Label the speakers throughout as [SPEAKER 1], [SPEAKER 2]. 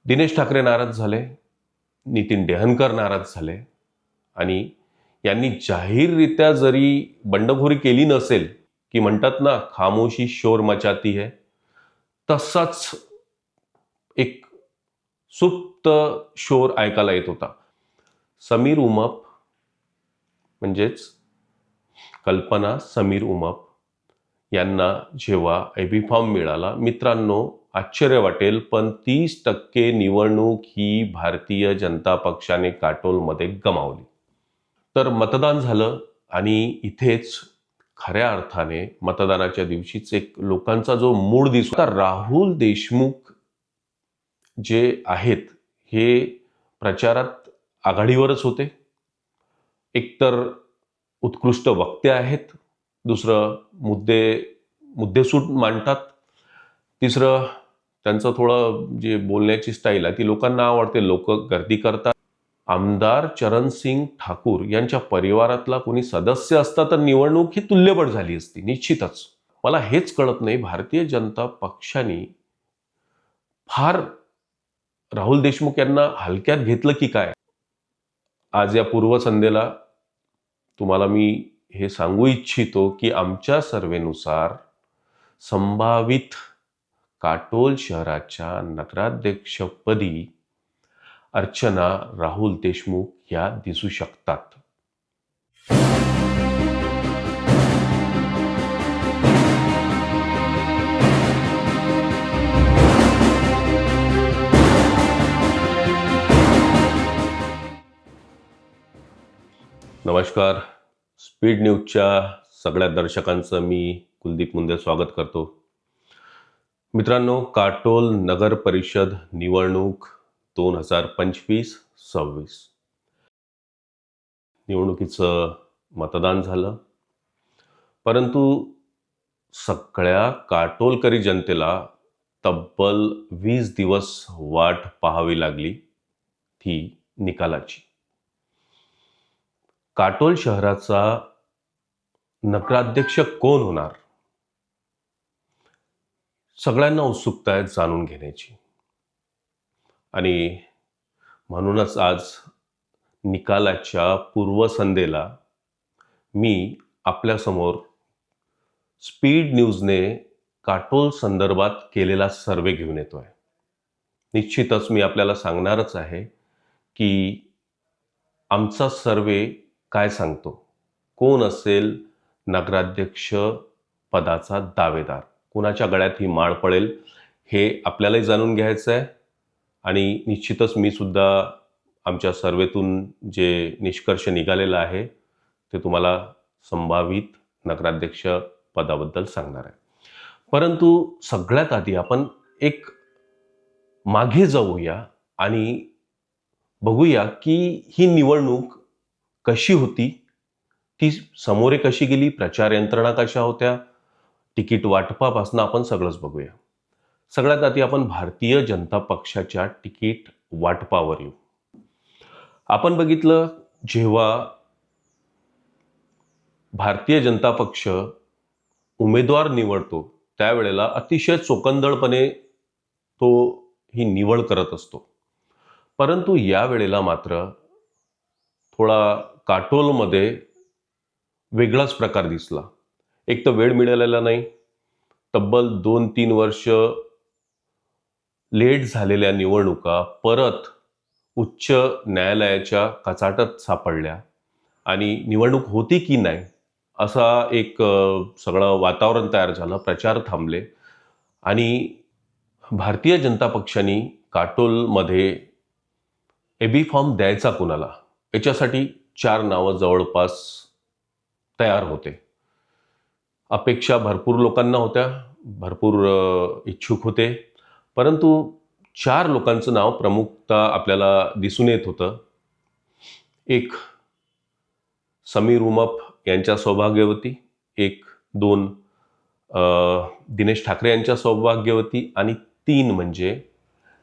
[SPEAKER 1] दिनेश ठाकरे नाराज झाले, नितीन डेहनकर नाराज झाले आणि यांनी जाहीररित्या जरी बंडखोरी केली नसेल की म्हणतात ना खामोशी शोर मचाती है, तसाच एक सुप्त शोर ऐकायला येत होता. समीर उमप म्हणजेच कल्पना समीर उमप यांना जेव्हा एबी फॉर्म मिळाला, मित्रांनो आश्चर्य वाटेल पण 30% निवडणूक ही भारतीय जनता पक्षाने काटोलमध्ये गमावली. तर मतदान झालं आणि इथेच खऱ्या अर्थाने मतदानाच्या दिवशीच एक लोकांचा जो मूड दिसतो. राहुल देशमुख जे आहेत हे प्रचारात आघाडीवरच होते. एकतर उत्कृष्ट वक्ते आहेत, दुसरं मुद्देसूद मांडतात, तिसरं त्यांचं थोडं जे बोलण्याची स्टाईल आहे ती लोकांना आवडते, लोक गर्दी करतात. आमदार चरणसिंग ठाकूर यांच्या परिवारातला कोणी सदस्य असता तर निवडणूक ही तुल्यबळ झाली असती निश्चितच. मला हेच कळत नाही भारतीय जनता पक्षाने फार राहुल देशमुख यांना हलक्यात घेतलं की काय. आज या पूर्वसंध्येला तुम्हाला मी हे सांगू इच्छितो की आमच्या सर्वेनुसार संभावित काटोल शहराच्या नगराध्यक्षपदी अर्चना राहुल देशमुख या दिसू शकतात. नमस्कार, स्पीड न्यूजच्या सगळ्या दर्शकांचं मी कुलदीप मुंदे स्वागत करतो. मित्रांनो, काटोल नगर परिषद निवडणूक 2025-26 निवडणुकीचं मतदान झालं, परंतु सगळ्या काटोलकरी जनतेला तब्बल 20 दिवस वाट पाहावी लागली ती निकालाची. काटोल शहराचा नगराध्यक्ष कोण होणार सगळ्यांना उत्सुकता आहे जाणून घेण्याची, आणि म्हणूनच आज निकालाच्या पूर्वसंध्येला मी आपल्यासमोर स्पीड न्यूजने काटोल संदर्भात केलेला सर्वे घेऊन येतोय. निश्चितच मी आपल्याला सांगणारच आहे की आमचा सर्वे काय सांगतो, कोण असेल नगराध्यक्ष पदाचा दावेदार, कोणाच्या गळ्यात ही माळ पडेल हे आपल्यालाही जाणून घ्यायचं आहे. आणि निश्चितच मी सुद्धा आमच्या सर्वेतून जे निष्कर्ष निघालेला आहे ते तुम्हाला संभावित नगराध्यक्ष पदाबद्दल सांगणार आहे. परंतु सगळ्यात आधी आपण एक मागे जाऊया आणि बघूया की ही निवडणूक कशी होती, ती समोरे कशी गेली, प्रचार यंत्रणा कशा होत्या, तिकीट वाटपापासून आपण सगळंच बघूया. सगळ्यात आधी आपण भारतीय जनता पक्षाच्या तिकीट वाटपावर येऊ. आपण बघितलं, जेव्हा भारतीय जनता पक्ष उमेदवार निवडतो त्यावेळेला अतिशय चोखंदळपणे तो ही निवड करत असतो. परंतु या वेळेला मात्र थोडा काटोलमध्ये वेगळाच प्रकार दिसला. एक तर वेळ मिळालेला नाही, तब्बल 2-3 वर्ष लेट झालेल्या निवडणुका परत उच्च न्यायालयाच्या कचाट्यात सापडल्या आणि निवडणूक होती की नाही असा एक सगळं वातावरण तयार झालं. प्रचार थांबले आणि भारतीय जनता पक्षाने काटोलमध्ये एबी फॉर्म द्यायचा कुणाला याच्यासाठी 4 नावं जवळपास तयार होते. अपेक्षा भरपूर लोकांना होत्या, भरपूर इच्छुक होते, परंतु 4 लोकांचं नाव प्रमुखतः आपल्याला दिसून येत होतं. एक समीर उमप यांच्या सौभाग्यवती, एक 2 दिनेश ठाकरे यांच्या सौभाग्यवती आणि 3 म्हणजे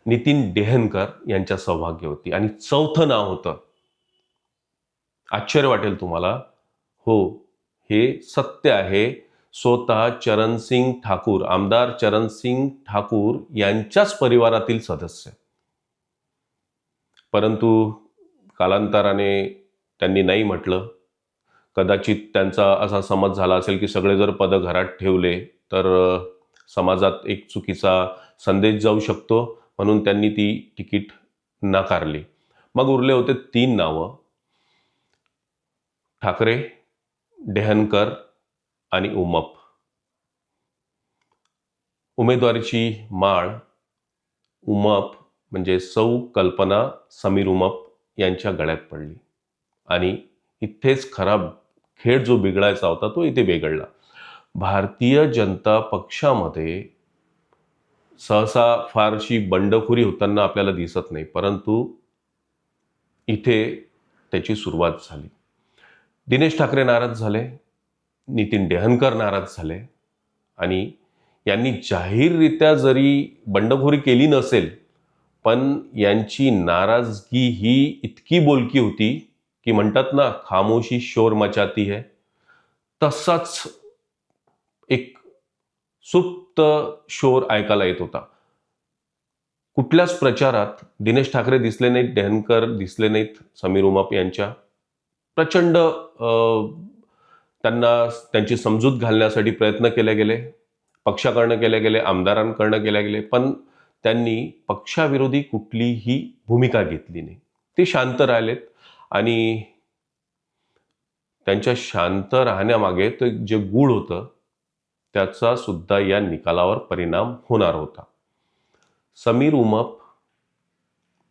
[SPEAKER 1] नितीन डेहनकर यांच्या सौभाग्यवती, आणि 4थं नाव होतं, आश्चर्य वाटेल तुम्हाला, हो हे सत्य आहे, स्वतः चरणसिंग ठाकूर, आमदार चरणसिंग ठाकूर यांच्याच परिवारातील सदस्य. परंतु कालांतराने त्यांनी नाही म्हटलं. कदाचित त्यांचा असा समज झाला असेल की सगळे जर पदं घरात ठेवले तर समाजात एक चुकीचा संदेश जाऊ शकतो, म्हणून त्यांनी ती तिकीट नाकारली. मग उरले होते 3 नावं, ठाकरे, डेहनकर आणि उमप. उमेदवारीची माळ उमप म्हणजे सौ कल्पना समीर उमप यांच्या गळ्यात पडली आणि इथेच खरा खेळ जो बिघडायचा होता तो इथे बिघडला. भारतीय जनता पक्षामध्ये सहसा फारशी बंडखोरी होताना आपल्याला दिसत नाही, परंतु इथे त्याची सुरुवात झाली. दिनेश ठाकरे नाराज झाले, नितीन डेहनकर नाराज झाले आणि यांनी जाहीररित्या जरी बंडखोरी केली नसेल, पण यांची नाराजगी ही इतकी बोलकी होती की म्हणतात ना, खामोशी शोर मचाती है, तसाच एक सुप्त शोर ऐकायला येत होता. कुठल्याच प्रचारात दिनेश ठाकरे दिसले नाहीत, डेहनकर दिसले नाहीत, समीर उमप यांच्या. प्रचंड त्यांना त्यांची समजूत घालण्यासाठी प्रयत्न केले गेले, पक्षाकडनं केले गेले, आमदारांकडनं केले गेले, पण त्यांनी पक्षाविरोधी कुठलीही भूमिका घेतली नाही. ते शांत राहिलेत आणि त्यांच्या शांत राहण्यामागे ते जे गूढ होतं त्याचा सुद्धा या निकालावर परिणाम होणार होता. समीर उमप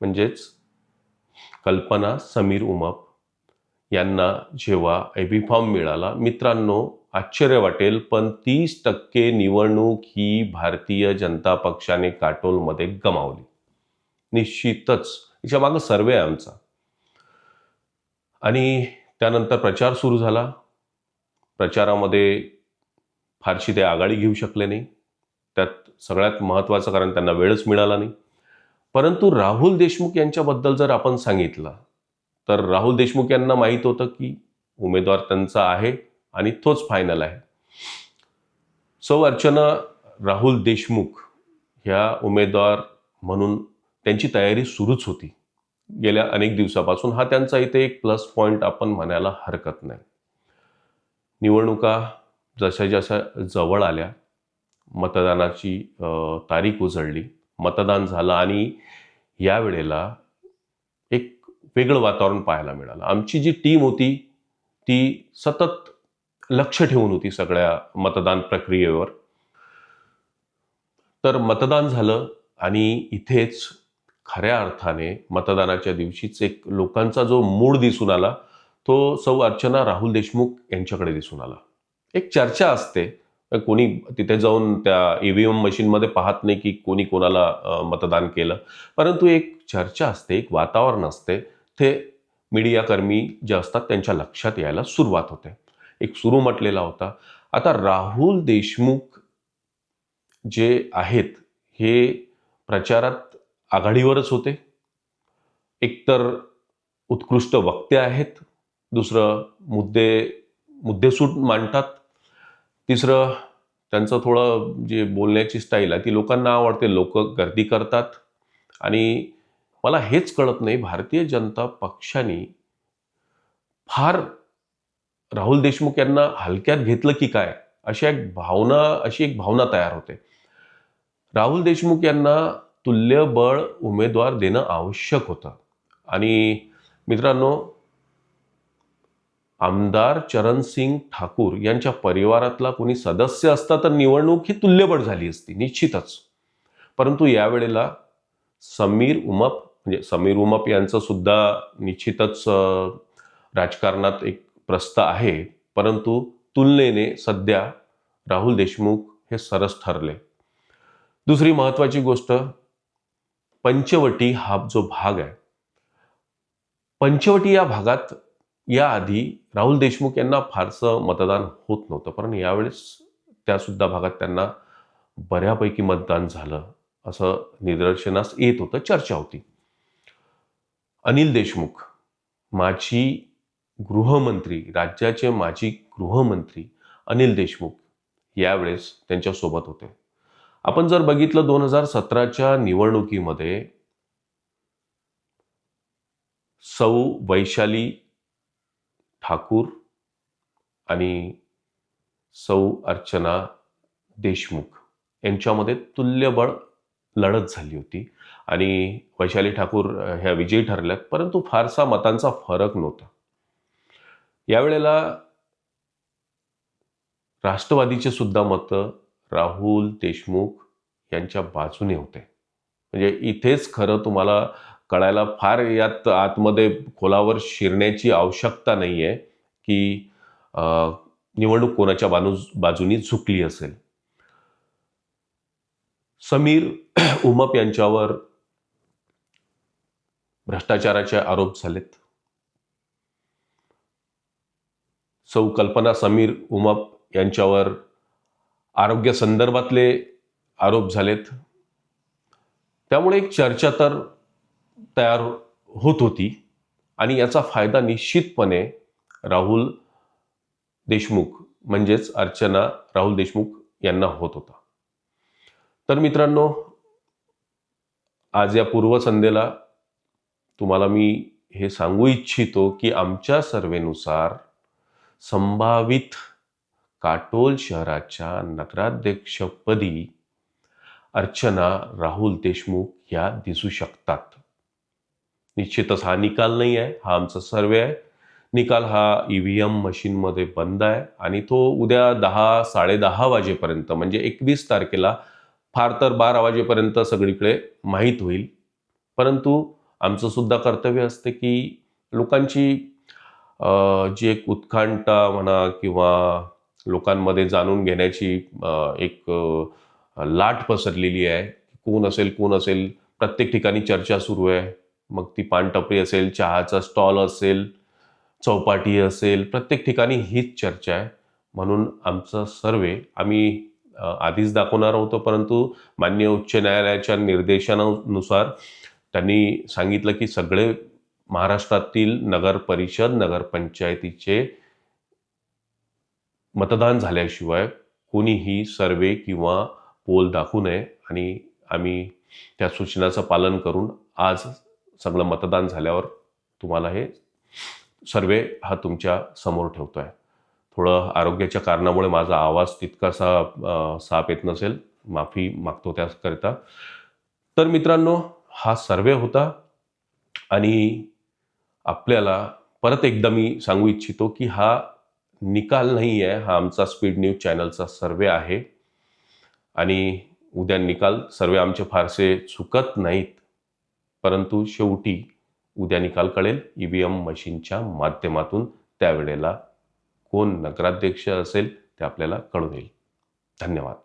[SPEAKER 1] म्हणजेच कल्पना समीर उमप यांना जेव्हा एबी फॉर्म मिळाला, मित्रांनो आश्चर्य वाटेल पण 30% निवडणूक ही भारतीय जनता पक्षाने काटोलमध्ये गमावली. निश्चितच याच्या मागं सर्वे आहे आमचा. आणि त्यानंतर प्रचार सुरू झाला. प्रचारामध्ये फारशी ते आघाडी घेऊ शकले नाही, त्यात सगळ्यात महत्त्वाचं कारण त्यांना वेळच मिळाला नाही. परंतु राहुल देशमुख यांच्याबद्दल जर आपण सांगितलं तर राहुल देशमुख यांना माहीत होतं की उमेदवार त्यांचा आहे आणि तोच फायनल आहे. सौ अर्चना राहुल देशमुख ह्या उमेदवार म्हणून त्यांची तयारी सुरूच होती गेल्या अनेक दिवसापासून. हा त्यांचा इथे एक प्लस पॉईंट आपण म्हणायला हरकत नाही. निवडणुका जशा जशा जवळ आल्या, मतदानाची तारीख उजळली, मतदान झालं आणि यावेळेला एक वेगळं वातावरण पाहायला मिळालं. आमची जी टीम होती ती सतत लक्ष ठेवून होती सगळ्या मतदान प्रक्रियेवर. तर मतदान झालं आणि इथेच खऱ्या अर्थाने मतदानाच्या दिवशीच एक लोकांचा जो मूड दिसून आला तो सौ अर्चना राहुल देशमुख यांच्याकडे दिसून आला. एक चर्चा असते, कोणी तिथे जाऊन त्या ईव्हीएम मशीनमध्ये पाहत नाही की कोणी कोणाला मतदान केलं, परंतु एक चर्चा असते, एक वातावरण असते. ते मीडियाकर्मी जे असतात त्यांच्या लक्षात यायला सुरुवात होते. एक सुरू म्हटलेला होता. आता राहुल देशमुख जे आहेत हे प्रचारात आघाडीवरच होते. एकतर उत्कृष्ट वक्ते आहेत, दुसरं मुद्देसूद मांडतात, तिसरं त्यांचं थोडं जे बोलण्याची स्टाईल आहे ती लोकांना आवडते, लोक गर्दी करतात. आणि मला हेच कळत नाही भारतीय जनता पक्षाने फार राहुल देशमुख यांना हलक्यात घेतलं की काय, अशी एक भावना तयार होते. राहुल देशमुख यांना तुल्यबळ उमेदवार देणं आवश्यक होतं. आणि मित्रांनो, आमदार चरणसिंग ठाकूर यांच्या परिवारातला कोणी सदस्य असता तर निवडणूक ही तुल्यबळ झाली असती निश्चितच. परंतु यावेळेला समीर उमप यांचं सुद्धा निश्चितच राजकारणात एक प्रस्थ आहे, परंतु तुलनेने सध्या राहुल देशमुख हे सरस ठरले. दुसरी महत्त्वाची गोष्ट, पंचवटी हा जो भाग आहे, पंचवटी या भागात याआधी राहुल देशमुख यांना फारसं मतदान होत नव्हतं, पण यावेळेस त्यासुद्धा भागात त्यांना बऱ्यापैकी मतदान झालं असं निदर्शनास येत होतं, चर्चा होती. अनिल देशमुख, राज्याचे माजी गृहमंत्री अनिल देशमुख यावेळेस त्यांच्यासोबत होते. आपण जर बघितलं 2017च्या निवडणुकीमध्ये सौ वैशाली ठाकूर आणि सौ अर्चना देशमुख यांच्यामध्ये तुल्यबळ लढत झाली होती आणि वैशाली ठाकूर ह्या विजयी ठरल्यात, परंतु फारसा मतांचा फरक नव्हता. यावेळेला राष्ट्रवादीचे सुद्धा मतं राहुल देशमुख यांच्या बाजूने होते. म्हणजे इथेच खरं तुम्हाला कळायला फार यात आतमध्ये खोलावर शिरण्याची आवश्यकता नाही आहे की निवडणूक कोणाच्या बाजूनी झुकली असेल. समीर उमप यांच्यावर भ्रष्टाचाराचे आरोप झालेत. सौ कल्पना समीर उमप यांच्यावर आरोग्य संदर्भातले आरोप झालेत. त्यामुळे एक चर्चा तर तयार होत होती आणि याचा फायदा निश्चितपणे राहुल देशमुख म्हणजेच अर्चना राहुल देशमुख यांना होत होता. तर मित्रांनो, आज या पूर्वसंध्येला तुम्हाला मी हे सांगू इच्छितो की आमच्या सर्वेनुसार संभावित काटोल शहराच्या नगराध्यक्षपदी अर्चना राहुल देशमुख या दिसू शकतात. निश्चितच हा निकाल नाही आहे, हा आमचा सर्वे आहे. निकाल हा EVM मशीनमध्ये बंद आहे आणि तो उद्या 10-10:30 वाजेपर्यंत म्हणजे 21 तारखेला फार तर 12 वाजेपर्यंत सगळीकडे माहीत होईल. परंतु आमचं सुद्धा कर्तव्य असते की लोकांची जी एक उत्कंठा म्हणा किंवा लोकांमध्ये जाणून घेण्याची एक लाट पसरलेली आहे. कोण असेल प्रत्येक ठिकाणी चर्चा सुरू आहे. मग ती पानटपरी असेल, चहाचा स्टॉल असेल, चौपाटी असेल, प्रत्येक ठिकाणी हीच चर्चा आहे. म्हणून आमचा सर्वे आम्ही आधीच दाखवणार होतो, परंतु माननीय उच्च न्यायालयाच्या निर्देशानुसार त्यांनी सांगितलं की सगळे महाराष्ट्रातील नगर परिषद नगरपंचायतीचे मतदान झाल्याशिवाय कोणीही सर्वे किंवा पोल दाखवू नये आणि आम्ही त्या सूचनाचं पालन करून आज सगळं मतदान झाल्यावर तुम्हाला हे सर्वे हा तुमच्या समोर ठेवतोय. थोडं आरोग्याच्या कारणामुळे माझा आवाज तितकासा साफ येत नसेल, माफी मागतो त्याकरिता. तर मित्रांनो, हा सर्वे होता आणि आपल्याला परत एकदा मी सांगू इच्छितो की हा निकाल नाही आहे, हा आमचा स्पीड न्यूज चॅनलचा सर्वे आहे आणि उद्या निकाल सर्वे आमचे फारसे चुकत नाहीत, परंतु शेवटी उद्या निकाल कळेल EVM मशीनच्या माध्यमातून. त्यावेळेला कोण नगराध्यक्ष असेल ते आपल्याला कळून येईल. धन्यवाद.